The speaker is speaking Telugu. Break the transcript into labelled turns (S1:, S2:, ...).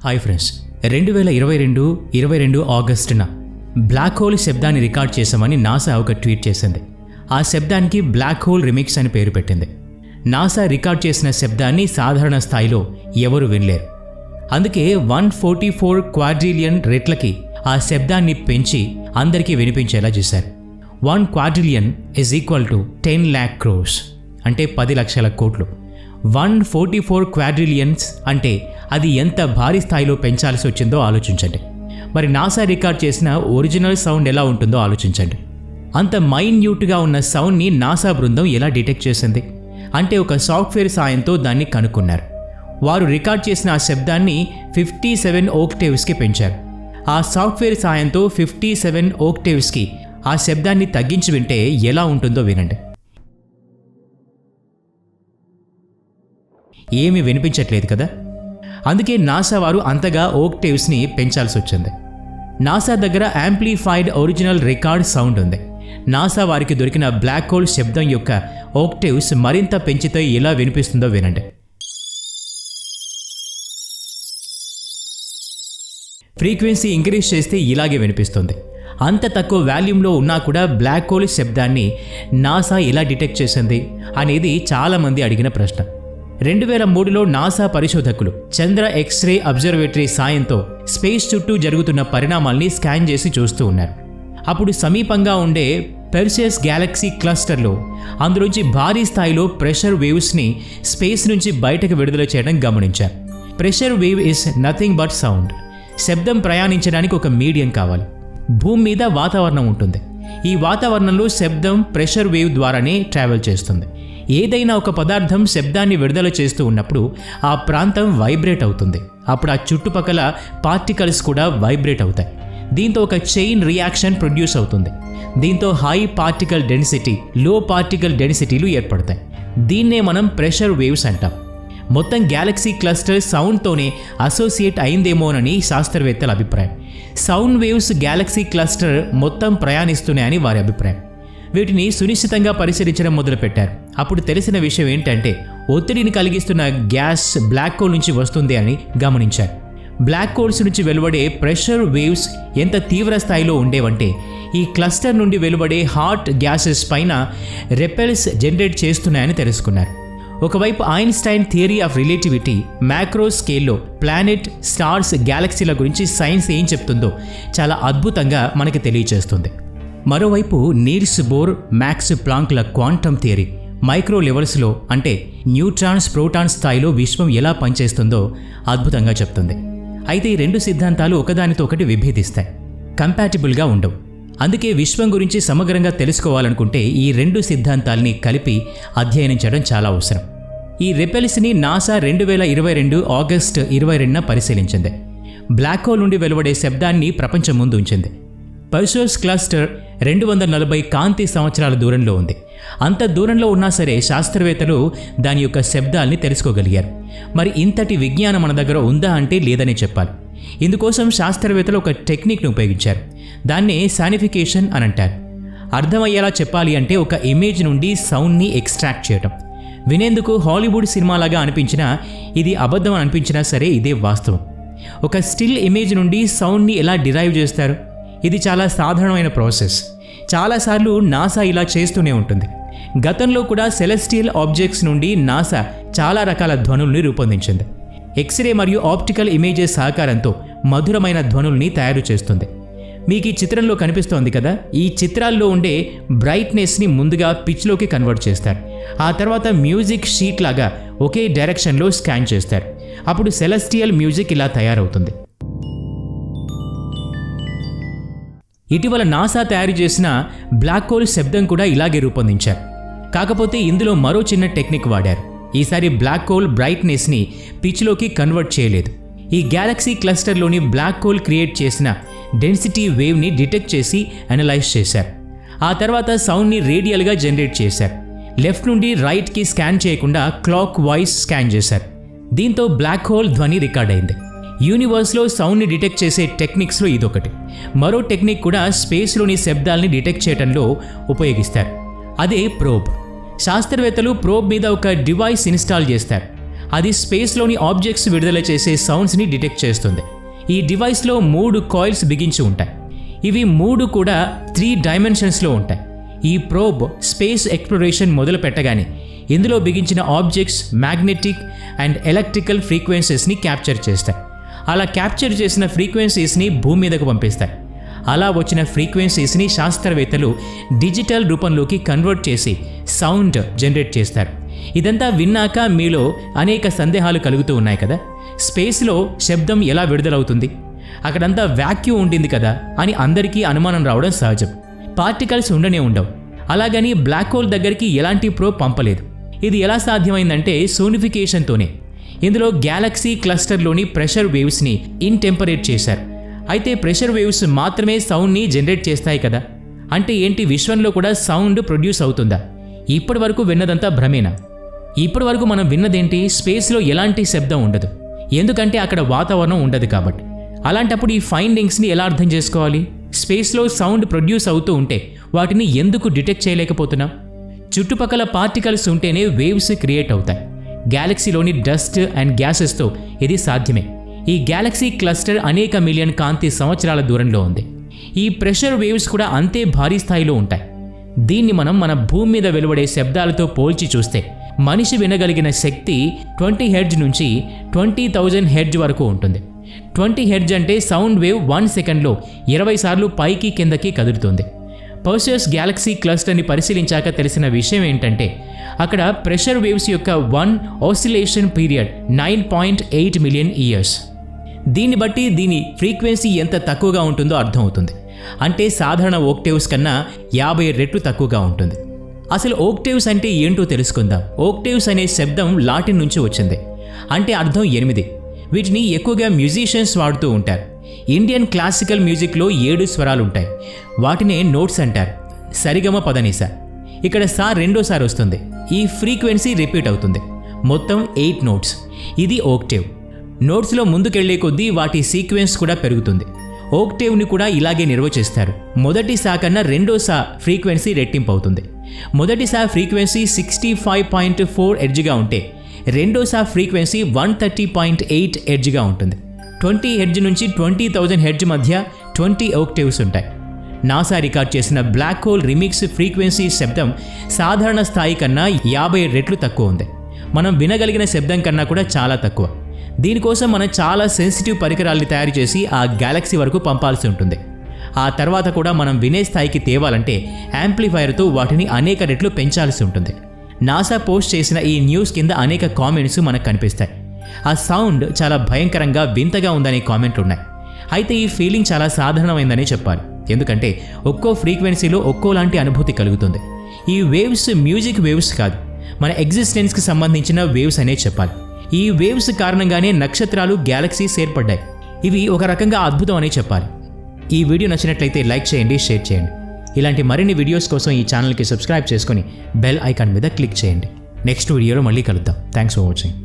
S1: హాయ్ ఫ్రెండ్స్, 2022 ఆగస్టున బ్లాక్ హోల్ శబ్దాన్ని రికార్డ్ చేశామని నాసా ఒక ట్వీట్ చేసింది. ఆ శబ్దానికి బ్లాక్ హోల్ రిమిక్స్ అని పేరు పెట్టింది. నాసా రికార్డ్ చేసిన శబ్దాన్ని సాధారణ స్థాయిలో ఎవరు వినలేరు. అందుకే 144 క్వాడ్రిలియన్ రెట్లకి ఆ శబ్దాన్ని పెంచి అందరికీ వినిపించేలా చేశారు. 1 quadrillion is equal to 10 lakh crores, అంటే 10 లక్షల కోట్లు. 144 క్వాడ్రిలియన్స్ అంటే అది ఎంత భారీ స్థాయిలో పెంచాల్సి వచ్చిందో ఆలోచించండి. మరి నాసా రికార్డ్ చేసిన ఒరిజినల్ సౌండ్ ఎలా ఉంటుందో ఆలోచించండి. అంత మైన్యూట్గా ఉన్న సౌండ్ని నాసా బృందం ఎలా డిటెక్ట్ చేసింది అంటే ఒక సాఫ్ట్వేర్ సాయంతో దాన్ని కనుక్కున్నారు. వారు రికార్డ్ చేసిన ఆ శబ్దాన్ని 57 ఓక్టేవ్స్కి పెంచారు. ఆ సాఫ్ట్వేర్ సాయంతో 57 ఓక్టేవ్స్కి ఆ శబ్దాన్ని తగ్గించి వింటే ఎలా ఉంటుందో వినండి. ఏమీ వినిపించట్లేదు కదా. అందుకే నాసా వారు అంతగా ఓక్టేవ్స్ని పెంచాల్సి వచ్చింది. నాసా దగ్గర యాంప్లిఫైడ్ ఒరిజినల్ రికార్డ్ సౌండ్ ఉంది. నాసా వారికి దొరికిన బ్లాక్ హోల్ శబ్దం యొక్క ఓక్టేవ్స్ మరింత పెంచితే ఎలా వినిపిస్తుందో వినండి. ఫ్రీక్వెన్సీ ఇంక్రీజ్ చేస్తే ఇలాగే వినిపిస్తుంది. అంత తక్కువ వాల్యూమ్లో ఉన్నా కూడా బ్లాక్ హోల్ శబ్దాన్ని నాసా ఎలా డిటెక్ట్ చేసింది అనేది చాలామంది అడిగిన ప్రశ్న. 2003లో నాసా పరిశోధకులు చంద్ర ఎక్స్రే అబ్జర్వేటరీ సాయంతో స్పేస్ చుట్టూ జరుగుతున్న పరిణామాల్ని స్కాన్ చేసి చూస్తూ ఉన్నారు. అప్పుడు సమీపంగా ఉండే పెర్సెస్ గ్యాలక్సీ క్లస్టర్లో అందులోంచి భారీ స్థాయిలో ప్రెషర్ వేవ్స్ని స్పేస్ నుంచి బయటకు విడుదల చేయడం గమనించారు. Pressure wave is nothing but sound. శబ్దం ప్రయాణించడానికి ఒక మీడియం కావాలి. భూమి మీద వాతావరణం ఉంటుంది. ఈ వాతావరణంలో శబ్దం ప్రెషర్ వేవ్ ద్వారానే ట్రావెల్ చేస్తుంది. ఏదైనా ఒక పదార్థం శబ్దాన్ని విడుదల చేస్తూ ఉన్నప్పుడు ఆ ప్రాంతం వైబ్రేట్ అవుతుంది. అప్పుడు ఆ చుట్టుపక్కల పార్టికల్స్ కూడా వైబ్రేట్ అవుతాయి. దీంతో ఒక చైన్ రియాక్షన్ ప్రొడ్యూస్ అవుతుంది. దీంతో హై పార్టికల్ డెన్సిటీ, లో పార్టికల్ డెన్సిటీలు ఏర్పడతాయి. దీన్నే మనం ప్రెషర్ వేవ్స్ అంటాం. మొత్తం గ్యాలక్సీ క్లస్టర్ సౌండ్తోనే అసోసియేట్ అయిందేమోనని శాస్త్రవేత్తల అభిప్రాయం. సౌండ్ వేవ్స్ గ్యాలక్సీ క్లస్టర్ మొత్తం ప్రయాణిస్తున్నాయని వారి అభిప్రాయం. వీటిని సునిశ్చితంగా పరిశీలించడం మొదలుపెట్టారు. అప్పుడు తెలిసిన విషయం ఏంటంటే ఒత్తిడిని కలిగిస్తున్న గ్యాస్ బ్లాక్ హోల్ నుంచి వస్తుంది అని గమనించారు. బ్లాక్ హోల్స్ నుంచి వెలువడే ప్రెషర్ వేవ్స్ ఎంత తీవ్ర స్థాయిలో ఉండేవంటే ఈ క్లస్టర్ నుండి వెలువడే హాట్ గ్యాసెస్ పైన రెపెల్స్ జనరేట్ చేస్తున్నాయని తెలుసుకున్నారు. ఒకవైపు Einstein theory of relativity macro స్కేల్లో ప్లానెట్, స్టార్స్, గ్యాలక్సీల గురించి సైన్స్ ఏం చెప్తుందో చాలా అద్భుతంగా మనకి తెలియజేస్తుంది. మరోవైపు నీల్స్ బోర్, మ్యాక్స్ ప్లాంక్ల క్వాంటమ్ థియరీ మైక్రో లెవెల్స్లో అంటే న్యూట్రాన్స్, ప్రోటాన్ స్థాయిలో విశ్వం ఎలా పనిచేస్తుందో అద్భుతంగా చెప్తుంది. అయితే ఈ రెండు సిద్ధాంతాలు ఒకదానితో ఒకటి విభేదిస్తాయి, కంపాటిబుల్గా ఉండవు. అందుకే విశ్వం గురించి సమగ్రంగా తెలుసుకోవాలనుకుంటే ఈ రెండు సిద్ధాంతాల్ని కలిపి అధ్యయనం చేయడం చాలా అవసరం. ఈ రెపెల్స్ని నాసా 2022 ఆగస్టు 22న పరిశీలించింది. బ్లాక్ హోల్ నుండి వెలువడే శబ్దాన్ని ప్రపంచం ముందు ఉంచింది. పర్సెస్ క్లస్టర్ 240 కాంతి సంవత్సరాల దూరంలో ఉంది. అంత దూరంలో ఉన్నా సరే శాస్త్రవేత్తలు దాని యొక్క శబ్దాల్ని తెలుసుకోగలిగారు. మరి ఇంతటి విజ్ఞానం మన దగ్గర ఉందా అంటే లేదనే చెప్పాలి. ఇందుకోసం శాస్త్రవేత్తలు ఒక టెక్నిక్ను ఉపయోగించారు. దాన్నే సానిఫికేషన్ అని అంటారు. అర్థమయ్యేలా చెప్పాలి అంటే ఒక ఇమేజ్ నుండి సౌండ్ని ఎక్స్ట్రాక్ట్ చేయటం. వినేందుకు హాలీవుడ్ సినిమాలాగా అనిపించినా, ఇది అబద్ధం అనిపించినా సరే ఇదే వాస్తవం. ఒక స్టిల్ ఇమేజ్ నుండి సౌండ్ని ఎలా డిరైవ్ చేస్తారు? ఇది చాలా సాధారణమైన ప్రాసెస్. చాలాసార్లు నాసా ఇలా చేస్తూనే ఉంటుంది. గతంలో కూడా సెలెస్టియల్ ఆబ్జెక్ట్స్ నుండి నాసా చాలా రకాల ధ్వనుల్ని రూపొందించింది. ఎక్స్రే మరియు ఆప్టికల్ ఇమేజెస్ సహకారంతో మధురమైన ధ్వనుల్ని తయారు చేస్తుంది. మీకు ఈ చిత్రంలో కనిపిస్తోంది కదా. ఈ చిత్రాల్లో ఉండే బ్రైట్నెస్ని ముందుగా పిచ్లోకి కన్వర్ట్ చేస్తారు. ఆ తర్వాత మ్యూజిక్ షీట్ లాగా ఒకే డైరెక్షన్లో స్కాన్ చేస్తారు. అప్పుడు సెలెస్టియల్ మ్యూజిక్ ఇలా తయారవుతుంది. ఇటీవల నాసా తయారు చేసిన బ్లాక్ హోల్ శబ్దం కూడా ఇలాగే రూపొందించారు. కాకపోతే ఇందులో మరో చిన్న టెక్నిక్ వాడారు. ఈసారి బ్లాక్ హోల్ బ్రైట్నెస్ని పిచ్లోకి కన్వర్ట్ చేయలేదు. ఈ గ్యాలక్సీ క్లస్టర్లోని బ్లాక్ హోల్ క్రియేట్ చేసిన డెన్సిటీ వేవ్ని డిటెక్ట్ చేసి అనలైజ్ చేశారు. ఆ తర్వాత సౌండ్ని రేడియల్గా జనరేట్ చేశారు. లెఫ్ట్ నుండి రైట్కి స్కాన్ చేయకుండా క్లాక్ వైజ్ స్కాన్ చేశారు. దీంతో బ్లాక్ హోల్ ధ్వని రికార్డ్ అయింది. యూనివర్స్లో సౌండ్ని డిటెక్ట్ చేసే టెక్నిక్స్లో ఇదొకటి. మరో టెక్నిక్ కూడా స్పేస్లోని శబ్దాల్ని డిటెక్ట్ చేయడంలో ఉపయోగిస్తారు. అదే ప్రోబ్. శాస్త్రవేత్తలు ప్రోబ్ మీద ఒక డివైస్ ఇన్స్టాల్ చేస్తారు. అది స్పేస్లోని ఆబ్జెక్ట్స్ విడుదల చేసే సౌండ్స్ని డిటెక్ట్ చేస్తుంది. ఈ డివైస్లో 3 కాయిల్స్ బిగించి ఉంటాయి. ఇవి 3 కూడా 3 డైమెన్షన్స్లో ఉంటాయి. ఈ ప్రోబ్ స్పేస్ ఎక్స్ప్లోరేషన్ మొదలు పెట్టగానే ఇందులో బిగించిన ఆబ్జెక్ట్స్ మ్యాగ్నెటిక్ అండ్ ఎలక్ట్రికల్ ఫ్రీక్వెన్సీస్ని క్యాప్చర్ చేస్తాయి. అలా క్యాప్చర్ చేసిన ఫ్రీక్వెన్సీస్ని భూమి మీదకు పంపిస్తాయి. అలా వచ్చిన ఫ్రీక్వెన్సీస్ని శాస్త్రవేత్తలు డిజిటల్ రూపంలోకి కన్వర్ట్ చేసి సౌండ్ జనరేట్ చేస్తారు. ఇదంతా విన్నాక మీలో అనేక సందేహాలు కలుగుతూ ఉన్నాయి కదా. స్పేస్లో శబ్దం ఎలా విడుదలవుతుంది? అక్కడంతా వాక్యూమ్ ఉండింది కదా అని అందరికీ అనుమానం రావడం సహజం. పార్టికల్స్ ఉండనే ఉండవు. అలాగని బ్లాక్ హోల్ దగ్గరికి ఎలాంటి ప్రోబ్ పంపలేదు. ఇది ఎలా సాధ్యమైందంటే సోనిఫికేషన్తోనే. ఇందులో గ్యాలక్సీ క్లస్టర్లోని ప్రెషర్ వేవ్స్ని ఇన్టెంపరేట్ చేశారు. అయితే ప్రెషర్ వేవ్స్ మాత్రమే సౌండ్ని జనరేట్ చేస్తాయి కదా. అంటే ఏంటి, విశ్వంలో కూడా సౌండ్ ప్రొడ్యూస్ అవుతుందా? ఇప్పటి వరకు విన్నదంతా భ్రమేనా? ఇప్పటి వరకు మనం విన్నదేంటి, స్పేస్లో ఎలాంటి శబ్దం ఉండదు, ఎందుకంటే అక్కడ వాతావరణం ఉండదు కాబట్టి. అలాంటప్పుడు ఈ ఫైండింగ్స్ని ఎలా అర్థం చేసుకోవాలి? స్పేస్లో సౌండ్ ప్రొడ్యూస్ అవుతూ ఉంటే వాటిని ఎందుకు డిటెక్ట్ చేయలేకపోతున్నాం? చుట్టుపక్కల పార్టికల్స్ ఉంటేనే వేవ్స్ క్రియేట్ అవుతాయి. గ్యాలక్సీలోని డస్ట్ అండ్ గ్యాసెస్తో ఇది సాధ్యమే. ఈ గ్యాలక్సీ క్లస్టర్ అనేక మిలియన్ కాంతి సంవత్సరాల దూరంలో ఉంది. ఈ ప్రెషర్ వేవ్స్ కూడా అంతే భారీ స్థాయిలో ఉంటాయి. దీన్ని మనం మన భూమి మీద వెలువడే శబ్దాలతో పోల్చి చూస్తే మనిషి వినగలిగిన శక్తి 20 హెర్ట్జ్ నుంచి 20,000 హెర్ట్జ్ వరకు ఉంటుంది. 20 హెర్ట్జ్ అంటే సౌండ్ వేవ్ 1 సెకండ్లో 20 సార్లు పైకి కిందకి కదులుతుంది. పర్సియస్ గ్యాలక్సీ క్లస్టర్ని పరిశీలించాక తెలిసిన విషయం ఏంటంటే అక్కడ ప్రెషర్ వేవ్స్ యొక్క 1 ఆసిలేషన్ పీరియడ్ 9.8 మిలియన్ ఇయర్స్. దీన్ని బట్టి దీని ఫ్రీక్వెన్సీ ఎంత తక్కువగా ఉంటుందో అర్థమవుతుంది. అంటే సాధారణ ఓక్టేవ్స్ కన్నా 50 రెట్లు తక్కువగా ఉంటుంది. అసలు ఓక్టేవ్స్ అంటే ఏంటో తెలుసుకుందాం. ఓక్టేవ్స్ అనే శబ్దం లాటిన్ నుంచి వచ్చింది. అంటే అర్థం 8. వీటిని ఎక్కువగా మ్యూజిషియన్స్ వాడుతూ ఉంటారు. ఇండియన్ క్లాసికల్ మ్యూజిక్లో 7 స్వరాలు ఉంటాయి. వాటినే నోట్స్ అంటారు. సరిగమ పదనిస. ఇక్కడ సా రెండోసారి వస్తుంది. ఈ ఫ్రీక్వెన్సీ రిపీట్ అవుతుంది. మొత్తం 8 నోట్స్. ఇది ఓక్టేవ్. నోట్స్లో ముందుకెళ్లే కొద్దీ వాటి సీక్వెన్స్ కూడా పెరుగుతుంది. ఓక్టేవ్ని కూడా ఇలాగే నిర్వచిస్తారు. మొదటి సా కన్నా రెండో సా ఫ్రీక్వెన్సీ రెట్టింపు అవుతుంది. మొదటి సా ఫ్రీక్వెన్సీ 65.4 హెర్ట్జ్గా ఉంటే రెండో సా ఫ్రీక్వెన్సీ 130.8 హెర్ట్జ్గా ఉంటుంది. 20 హెర్ట్జ్ నుంచి 20,000 హెర్ట్జ్ మధ్య 20 ఓక్టేవ్స్ ఉంటాయి. నాసా రికార్డ్ చేసిన బ్లాక్ హోల్ రిమిక్స్ ఫ్రీక్వెన్సీ శబ్దం సాధారణ స్థాయి కన్నా 50 రెట్లు తక్కువ ఉంది. మనం వినగలిగిన శబ్దం కన్నా కూడా చాలా తక్కువ. దీనికోసం మనం చాలా సెన్సిటివ్ పరికరాల్ని తయారు చేసి ఆ గ్యాలక్సీ వరకు పంపాల్సి ఉంటుంది. ఆ తర్వాత కూడా మనం వినే స్థాయికి తేవాలంటే యాంప్లిఫైర్తో వాటిని అనేక రెట్లు పెంచాల్సి ఉంటుంది. నాసా పోస్ట్ చేసిన ఈ న్యూస్ కింద అనేక కామెంట్స్ మనకు కనిపిస్తాయి. ఆ సౌండ్ చాలా భయంకరంగా వింతగా ఉందనే కామెంట్లు ఉన్నాయి. అయితే ఈ ఫీలింగ్ చాలా సాధారణమైందనే చెప్పాలి. ఎందుకంటే ఒక్కో ఫ్రీక్వెన్సీలో ఒక్కోలాంటి అనుభూతి కలుగుతుంది. ఈ వేవ్స్ మ్యూజిక్ వేవ్స్ కాదు, మన ఎగ్జిస్టెన్స్కి సంబంధించిన వేవ్స్ అనే చెప్పాలి. ఈ వేవ్స్ కారణంగానే నక్షత్రాలు, గ్యాలక్సీస్ ఏర్పడ్డాయి. ఇవి ఒక రకంగా అద్భుతం అనే చెప్పాలి. ఈ వీడియో నచ్చినట్లయితే లైక్ చేయండి, షేర్ చేయండి. ఇలాంటి మరిన్ని వీడియోస్ కోసం ఈ ఛానల్కి సబ్స్క్రైబ్ చేసుకొని బెల్ ఐకాన్ మీద క్లిక్ చేయండి. నెక్స్ట్ వీడియోలో మళ్ళీ కలుద్దాం. Thanks for watching.